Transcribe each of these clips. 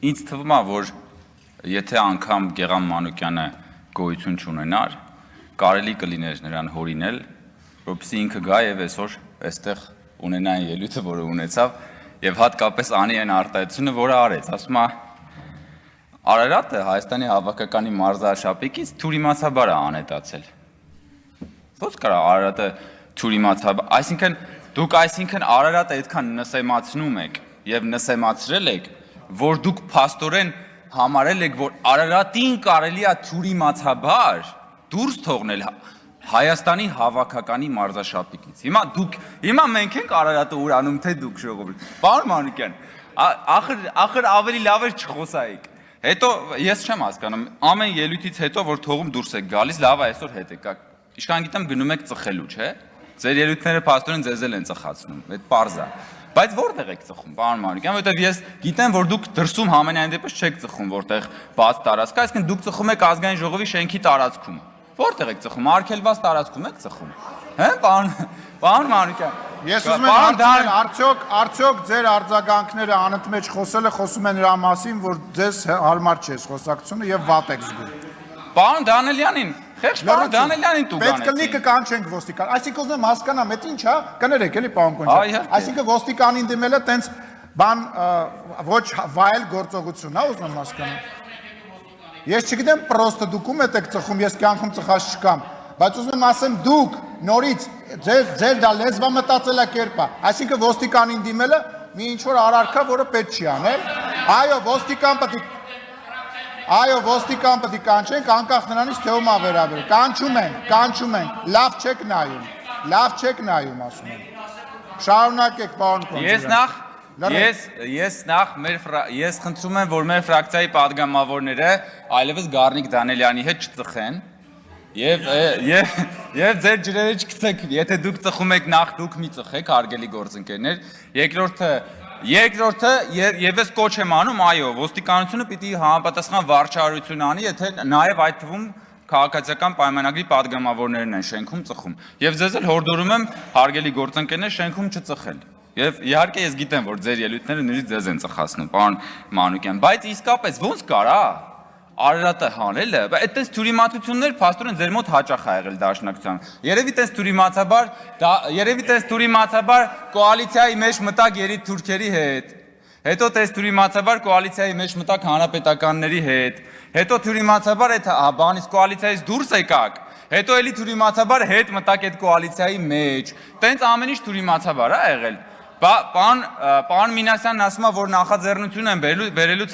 ինձ թվում է, որ եթե անգամ Գեղամ Մանուկյանը գոյություն չունենար, կարելի կլիներ նրան հորինել, որպեսզի ինքը գա եւ այսօր այստեղ ունենա այն ելույթը, որը ունեցավ, եւ հատկապես անի այն արտահայտությունը, որը արեց, ասում է Արարատը Հայաստանի հավաքականի մարզաշապիկից թյուրիմացաբար է անետացել։ Ո՞նց կարա Արարատը թյուրիմացաբար, այսինքն դուք Արարատը այդքան նսեմացնում եք եւ նսեմացրել եք, որ դուք փաստորեն համարել եք, որ Արարատին կարելի է թյուրիմացաբար դուրս թողնել Հայաստանի հավաքականի մարզաշապիկից։ Հիմա մենք ենք Արարատը ուրանում, թե դուք ժողովուրդ։ Պարոն Մանուկյան, ախր ավելի լավ էր չխոսայիք։ Հետո ես չեմ հասկանում, ամեն ելույթից հետո որ թողում դուրս եք գալիս, լավ է այսօր հետ եկա։ Ինչքան գիտեմ գնում եք ծխելու, չէ՞։ Ձեր ելույթները փաստորեն ձեզ են ծխացնում, այդ պարզ է։ Բայց որտեղ եք ծխում, պարոն Մանուկյան, որովհետև ես գիտեմ, որ դուք դրսում համենայն դեպս չեք ծխում, որտեղ բաց տարածք է, այսինքն դուք ծխում եք ազգային ժողովի շենքի տարածքում։ Որտեղ եք ծխում, արգելված տարածքում եք ծխում։ Հա, պարոն Մանուկյան։ Ես ուզում եմ հարցնել, արդյոք ձեր արձագանքները անընդմեջ խոսում են նրա մասին, որ ձեզ հարմար չէ խոսակցությունը եւ վատ եք զգում։ Պարոն Դանելյանին, խեղճ պարոն Դանելյանին դուք Պետք կլինի կկանչենք ոստիկան։ Այսինքն ուզում եմ հասկանամ, դա ինչ է, կներեք էլի պարոն Կոնչյան։ Այսինքն ոստիկանին դիմելը տենց բան ոչ վայել գործողություն է, ուզում եմ հասկանամ։ Ես չգիտեմ, պրոստը դուք ում եք ծխում, ես կյանքում ծխած չկամ, բայց ուզում եմ ասեմ դուք նորից ձեր դա լեզվամտածելակերպ է, այսինքն ոստիկանին դիմելը մի ինչ-որ արարքա, որը պետք չի անել, այո, ոստիկան պետք է կանչենք, անկախ նրանից թե ում է վերաբերում, կանչում ենք, լավ չեք նայում, ասում եմ, շարունակեք, պարոն Կոնչյան։ Ես խնդրում եմ, որ մեր ֆրակցիայի պատգամավորները այլևս Գառնիկ Դանելյանի հետ չծխեն եւ ձեր ջրերը չգցեք, եթե դուք ծխում եք նախ դուք մի ծխեք, հարգելի գործընկերներ, երկրորդը ես կոչ եմ անում, այո, ոստիկանությունը պիտի համապատասխան վարչարություն անի, եթե նաեւ այդ թվում քաղաքացիական պայմանագրի պատգամավորներն են շենքում ծխում եւ ձեզ էլ հորդորում եմ հարգելի գործընկերներ շենքում չծխել։ Եվ իհարկե ես գիտեմ, որ ձեր ելույթները նույնիսկ ձեզ են ծխացնում, պարոն Մանուկյան, բայց իսկապես ոնց կարա Արարատը հանելը, այդտես թյուրիմացություններ փաստորեն ձեր մոտ հաճախ ա եղել դաշնակցության։ Երևի տես թյուրիմացաբար կոալիցիայի մեջ մտակ երիտ թուրքերի հետ, հետո տես թյուրիմացաբար կոալիցիայի մեջ մտակ հանրապետականների հետ, հետո թյուրիմացաբար այդ բանից կոալիցիայից դուրս եկաք, հետո էլի թյուրիմացաբար հետ մտակ այդ կոալիցիայի մեջ, տենց ամեն ինչ թյուրիմացաբար ա եղել։ Պարոն Մինասյանն ասում է, որ նախաձեռնություն են բերելու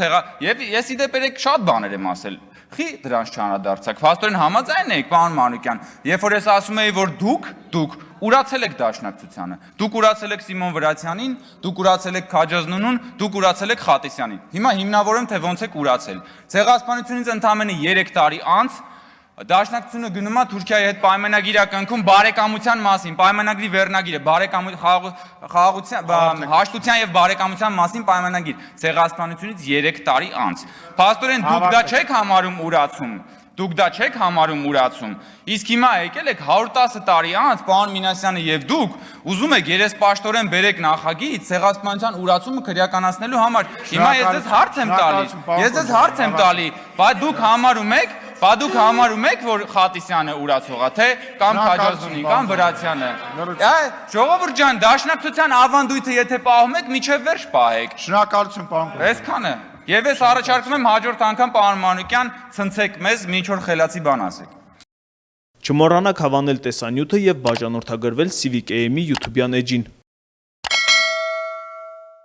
եւ ես իդեպ շատ բաներ եմ ասել։ Խի դրանց չանդրադարձակ։ Փաստորեն համաձայն եք, պարոն Մանուկյան, երբ որ ես ասում էի, որ դուք ուրացել եք դաշնակցությանը, դուք ուրացել եք Սիմոն Վրացյանին, դուք ուրացել եք Քաջազնունուն, դուք ուրացել եք Խատիսյանին։ Հիմա հիմնավորեմ, թե ոնց եք ուրացել։ Ցեղասպանությունից ընդամենը 3 տարի անց Դաշնակցությունը գնում է Թուրքիայի հետ պայմանագիր կնքում բարեկամության մասին, պայմանագրի վերնագիրը, հաշտության եւ բարեկամության մասին պայմանագիր, ցեղասպանությունից 3 տարի անց։ Փաստորեն դուք դա չեք համարում ուրացում, իսկ հիմա եկել եք 110 տարի անց, պարոն Մինասյանը եւ դուք ուզում եք երեսպաշտորեն բերեք նախագիծ ցեղասպանության ուրացումը քրեականացնելու համար։ Հիմա ես ձեզ հարց եմ տալի, Բա դուք համարում եք, որ Խատիսյանը ուրացող է, թե կամ Քաջազնունին, կամ Վրացյանը։ Ժողովուրդ ջան, դաշնակցության ավանդույթը եթե պահում եք, միջև վերջ պահեք։ Շնորհակալություն, պարոն Կոնչյան։ Այսքանը։ Եվ ես առաջարկում եմ հաջորդ անգամ պարոն Մանուկյան ցնցեք մեզ, մի ինչ-որ խելացի բան ասեք։ Չմոռանաք հավանել տեսանյութը եւ բաժանորդագրվել Civic AM-ի YouTube-յան էջին։